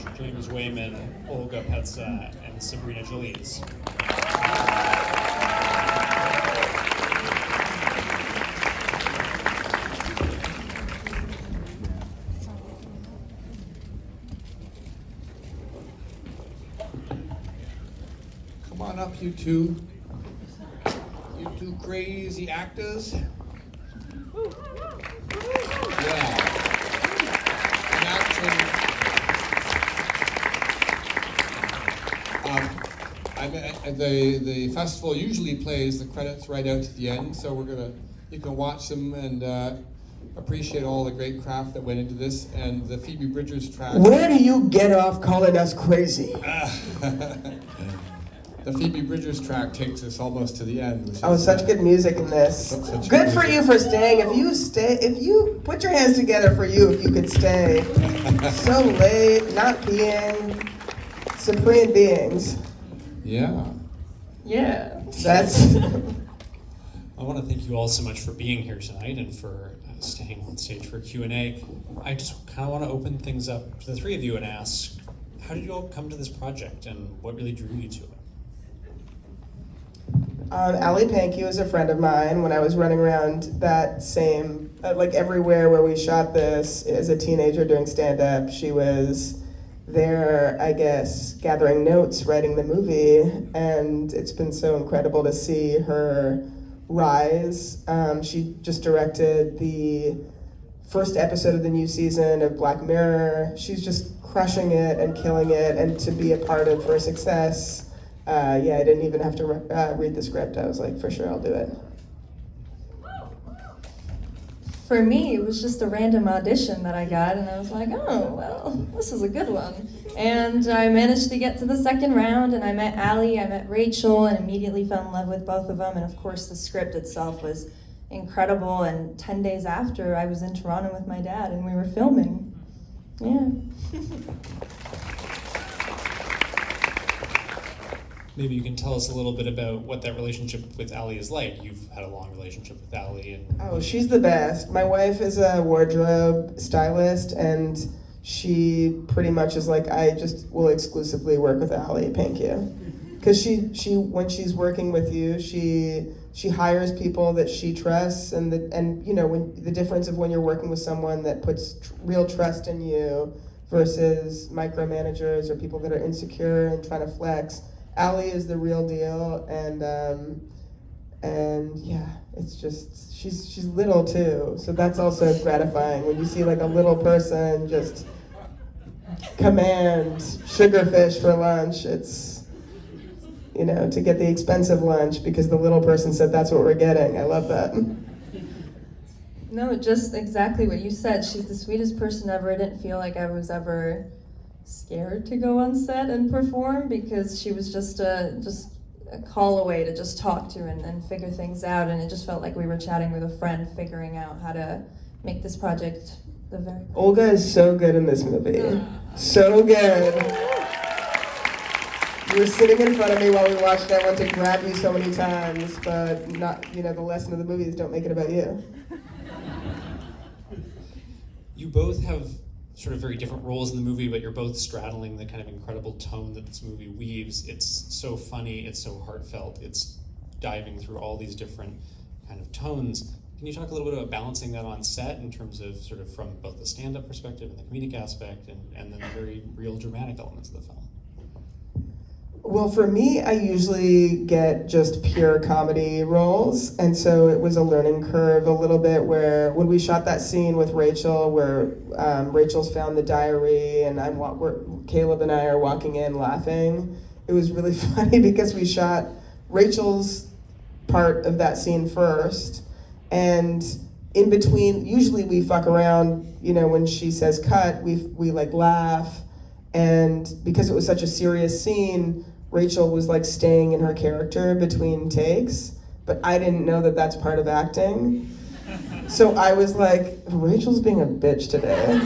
Paige, James Weyman, Olga Petsa, and Sabrina Jalees. Come on up, you two. You two crazy actors. Yeah. And actually, the festival usually plays the credits right out to the end, so you can watch them and appreciate all the great craft that went into this, and the Phoebe Bridgers track. Where do you get off calling us crazy? The Phoebe Bridgers track takes us almost to the end. Oh, such good music in this. Good for you for staying. If you put your hands together for you, if you could stay. So late, not being supreme beings. Yeah. Yeah, that's. I want to thank you all so much for being here tonight and for staying on stage for Q&A. I just kind of want to open things up to the three of you and ask, how did you all come to this project and what really drew you to it? Ali Pankey was a friend of mine when I was running around that same, like everywhere where we shot this as a teenager doing stand-up. She was there, I guess, gathering notes, writing the movie, and it's been so incredible to see her rise. She just directed the first episode of the new season of Black Mirror. She's just crushing it and killing it, and to be a part of her success. I didn't even have to read the script. I was like, for sure, I'll do it. For me, it was just a random audition that I got, and I was like, oh, well, this is a good one. And I managed to get to the second round, and I met Ali, I met Rachel, and immediately fell in love with both of them. And of course, the script itself was incredible. And 10 days after, I was in Toronto with my dad, and we were filming. Yeah. Maybe you can tell us a little bit about what that relationship with Ali is like. You've had a long relationship with Ali. Oh, she's the best. My wife is a wardrobe stylist, and she pretty much is like, I just will exclusively work with Ali, thank you. Because she when she's working with you, she hires people that she trusts, and you know, when the difference of when you're working with someone that puts real trust in you versus micromanagers or people that are insecure and trying to flex. Ali is the real deal, and yeah, it's just she's little too, so that's also gratifying when you see like a little person just command sugarfish for lunch. It's, you know, to get the expensive lunch because the little person said that's what we're getting. I love that. No, just exactly what you said. She's the sweetest person ever. I didn't feel like I was ever scared to go on set and perform because she was just a call away to just talk to and figure things out, and it just felt like we were chatting with a friend, figuring out how to make this project the very best. Olga is so good in this movie. So good. You were sitting in front of me while we watched it. I wanted to grab you so many times, but not, you know, the lesson of the movie is don't make it about you. You both have sort of very different roles in the movie, but you're both straddling the kind of incredible tone that this movie weaves. It's so funny, it's so heartfelt, it's diving through all these different kind of tones. Can you talk a little bit about balancing that on set in terms of sort of from both the stand-up perspective and the comedic aspect and then the very real dramatic elements of the film? Well, for me, I usually get just pure comedy roles, and so it was a learning curve a little bit where when we shot that scene with Rachel where Rachel's found the diary and Caleb and I are walking in laughing, it was really funny because we shot Rachel's part of that scene first, and in between, usually we fuck around, you know, when she says cut, we like laugh, and because it was such a serious scene, Rachel was like staying in her character between takes, but I didn't know that that's part of acting. So I was like, Rachel's being a bitch today.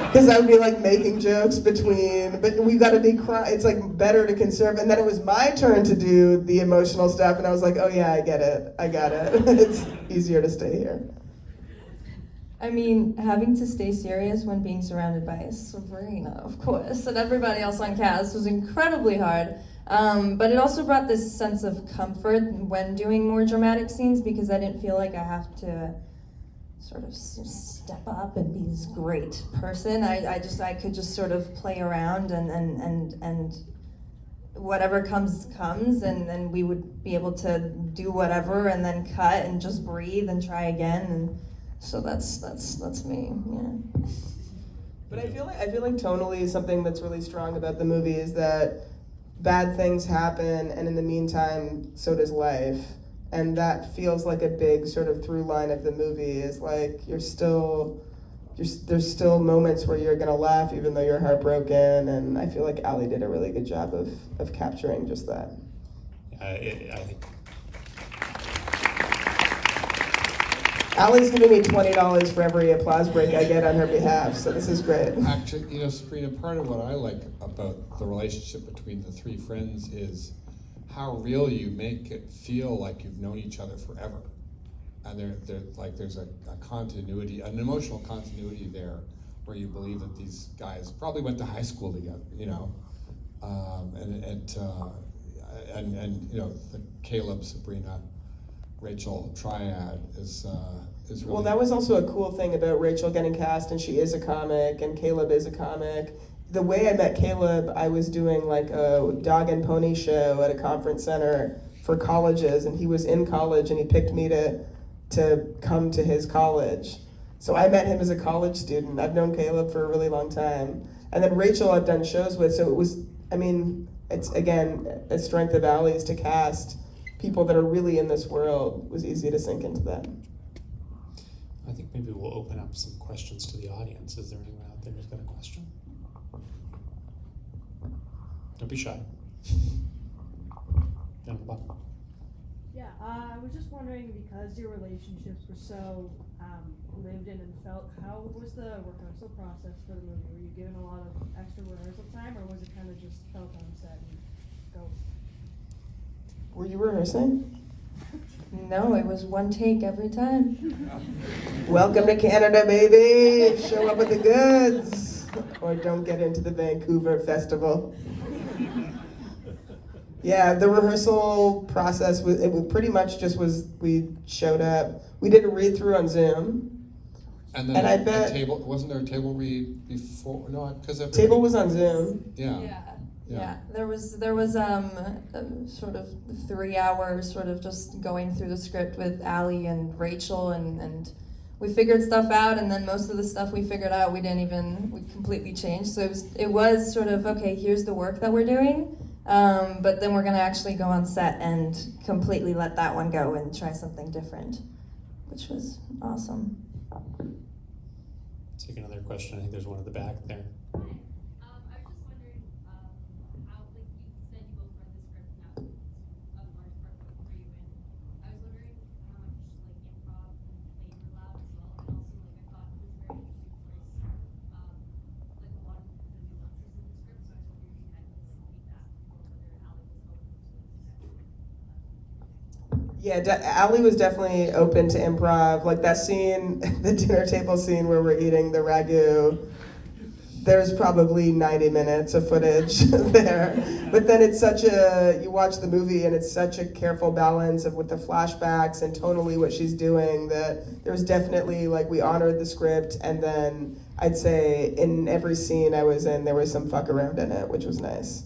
Because I would be like making jokes between, but we gotta be it's like better to conserve. And then it was my turn to do the emotional stuff, and I was like, oh yeah, I get it, I got it. It's easier to stay here. I mean, having to stay serious when being surrounded by Sabrina, of course, and everybody else on cast was incredibly hard. But it also brought this sense of comfort when doing more dramatic scenes because I didn't feel like I have to sort of step up and be this great person. I could just sort of play around and whatever comes, and then we would be able to do whatever and then cut and just breathe and try again. And so that's me, yeah. But I feel like tonally something that's really strong about the movie is that bad things happen, and in the meantime, so does life. And that feels like a big sort of through line of the movie is like there's still moments where you're gonna laugh even though you're heartbroken, and I feel like Ali did a really good job of capturing just that. I think Ali's giving me $20 for every applause break I get on her behalf, so this is great. Actually, Sabrina, part of what I like about the relationship between the three friends is how real you make it feel like you've known each other forever. And there's a continuity, an emotional continuity there, where you believe that these guys probably went to high school together, and the Caleb, Sabrina, Rachel triad is really. Well, that was also a cool thing about Rachel getting cast, and she is a comic, and Caleb is a comic. The way I met Caleb, I was doing like a dog and pony show at a conference center for colleges, and he was in college, and he picked me to come to his college. So I met him as a college student. I've known Caleb for a really long time. And then Rachel I've done shows with, so it was, it's again, a strength of Ali's to cast people that are really in this world. It was easy to sink into that. I think maybe we'll open up some questions to the audience. Is there anyone out there who's got a question? Don't be shy. Down the bottom. Yeah, I was just wondering, because your relationships were so lived in and felt, how was the rehearsal process for the movie? Were you given a lot of extra rehearsal time, or was it kind of just felt on set and go? Were you rehearsing? No, it was one take every time. Welcome to Canada, baby! Show up with the goods! Or don't get into the Vancouver Festival. Yeah, the rehearsal process pretty much just was, we showed up, we did a read through on Zoom. And then I bet table, wasn't there a table read before? No, because table was on Zoom. Yeah. There was sort of 3 hours sort of just going through the script with Ali and Rachel, and we figured stuff out, and then most of the stuff we figured out we completely changed. So it was sort of, okay, here's the work that we're doing, but then we're gonna actually go on set and completely let that one go and try something different, which was awesome. Take another question. I think there's one at the back there. I was just wondering how, like you said, you both read the script, and that was a large part of where you went. I was wondering how much like improv and play overlap as well, and also like I thought it was very interesting choice, like a lot of the nuances in the script. So I was wondering if you had any feedback or whether Ali was open to Yeah, Ali was definitely open to improv. Like that scene, the dinner table scene where we're eating the ragu, there's probably 90 minutes of footage there. But then it's you watch the movie and it's such a careful balance with the flashbacks and tonally what she's doing, that there's definitely, like, we honored the script, and then I'd say in every scene I was in, there was some fuck around in it, which was nice.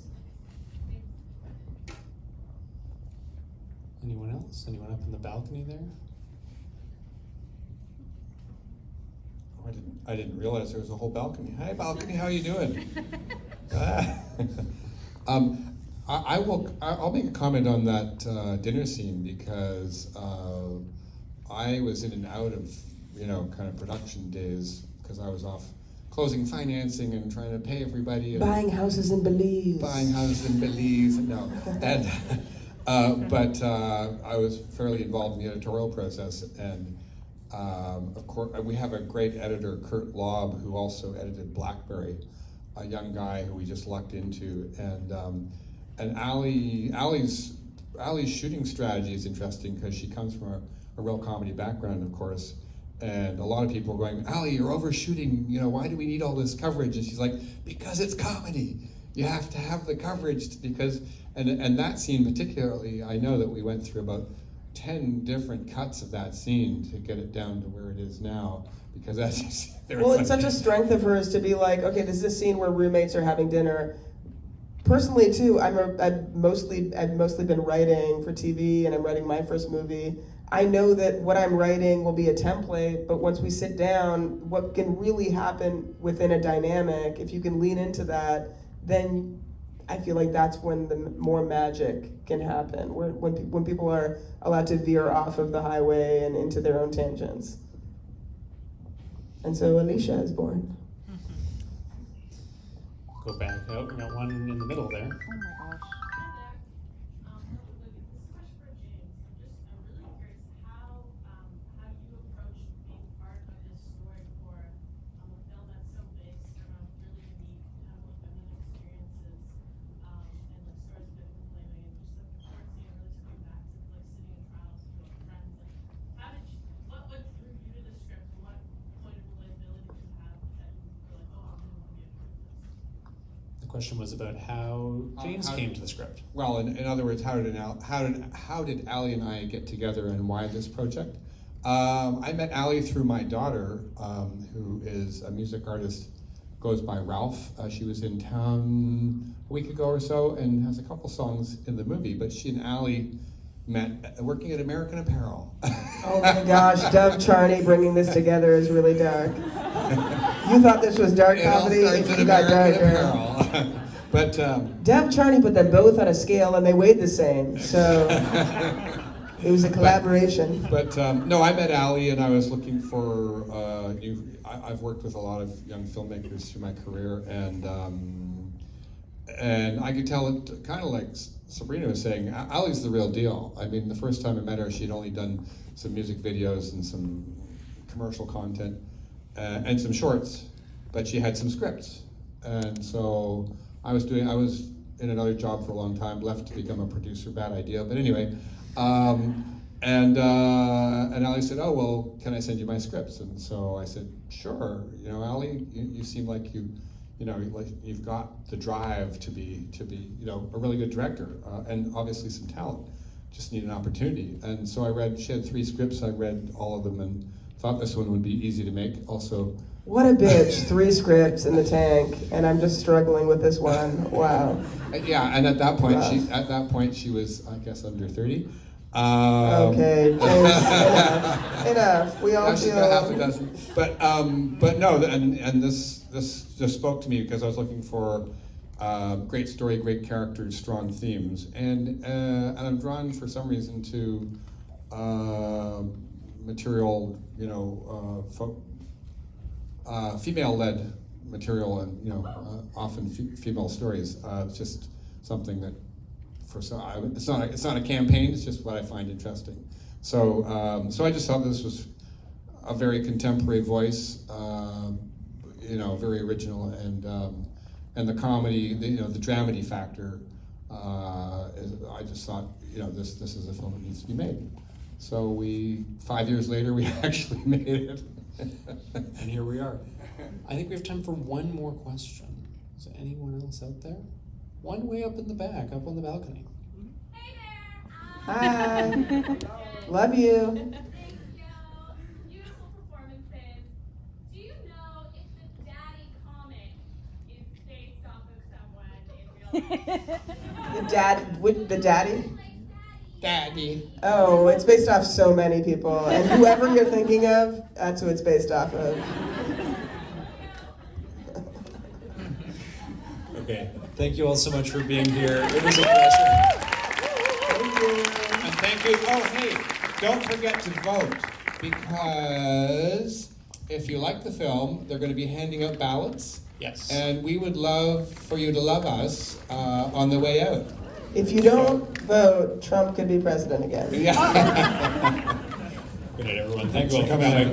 Anyone else? Anyone up in the balcony there? Oh, I didn't realize there was a whole balcony. Hi, balcony, how you doing? I'll make a comment on that dinner scene, because I was in and out of kind of production days, because I was off closing financing and trying to pay everybody. And Buying houses in Belize. No. And but I was fairly involved in the editorial process, and of course we have a great editor, Kurt Laub, who also edited Blackberry, a young guy who we just lucked into, and Ali's shooting strategy is interesting, because she comes from a real comedy background, of course, And a lot of people were going, Ali, you're overshooting, why do we need all this coverage? And she's like, because it's comedy. You have to have the coverage because, and that scene particularly, I know that we went through about 10 different cuts of that scene to get it down to where it is now. Because as you see, Well, it's such a strength of hers to be like, okay, this is a scene where roommates are having dinner. Personally, too, I've mostly been writing for TV, and I'm writing my first movie. I know that what I'm writing will be a template, but once we sit down, what can really happen within a dynamic, if you can lean into that, then I feel like that's when the more magic can happen, when people are allowed to veer off of the highway and into their own tangents. And so Alicia is born. Go back out. We got one in the middle there. Oh my gosh. This is much for James. I'm really curious how you approach being part of this story for a film that's so based around really unique feminine experiences and stories of victim blaming, and just the court scene really took me back to sitting in trials with your friends. What drew you to the script, and what point of relatability did you have that you were like, oh, I'm going to want to be a part of this? The question was about how James came to the script. Well, in other words, how did Ali and I get together, and why this project? I met Ali through my daughter, who is a music artist, goes by Ralph. She was in town a week ago or so, and has a couple songs in the movie. But she and Ali met working at American Apparel. Oh my gosh, Dove Charney bringing this together is really dark. You thought this was dark It all comedy, starts it at got American darker. Apparel. But Dove Charney put them both on a scale and they weighed the same, so it was a collaboration. But no, I met Ali, and I was looking for I've worked with a lot of young filmmakers through my career, and I could tell it kind of like Sabrina was saying. Ali's the real deal. I mean, the first time I met her, she'd only done some music videos and some commercial content and some shorts, but she had some scripts, and so I was in another job for a long time, left to become a producer. Bad idea, but anyway. And Ali said, "Oh well, can I send you my scripts?" And so I said, "Sure." Ali, you seem like you've got the drive to be a really good director, and obviously some talent. Just need an opportunity. And so she had 3 scripts. I read all of them and thought this one would be easy to make. Also, What a bitch, 3 scripts in the tank, and I'm just struggling with this one. Wow. yeah. And at that point, Rough. she was, I guess, under 30. Okay, enough. We all She's got half a feel. dozen. But no, and this just spoke to me because I was looking for great story, great characters, strong themes, and I'm drawn for some reason to material, female-led material, and often female stories. It's just something that it's not a campaign. It's just what I find interesting. So I just thought this was a very contemporary voice, very original, and the comedy, the dramedy factor. I just thought, this is a film that needs to be made. So 5 years later, we actually made it. And here we are. I think we have time for one more question. Is there anyone else out there? One way up in the back, up on the balcony. Hey there! Hi. Love you. Thank you. Beautiful performances. Do you know if the Daddy comic is based off of someone in real life? The daddy? Daddy. Oh, it's based off so many people, and whoever you're thinking of, that's who it's based off of. Okay. Thank you all so much for being here. It was a pleasure. Thank you. And thank you. Oh, hey, don't forget to vote, because if you like the film, they're going to be handing out ballots. Yes. And we would love for you to love us on the way out. If you don't vote, Trump could be president again. Yeah. Good night, everyone. Thank you all for coming out.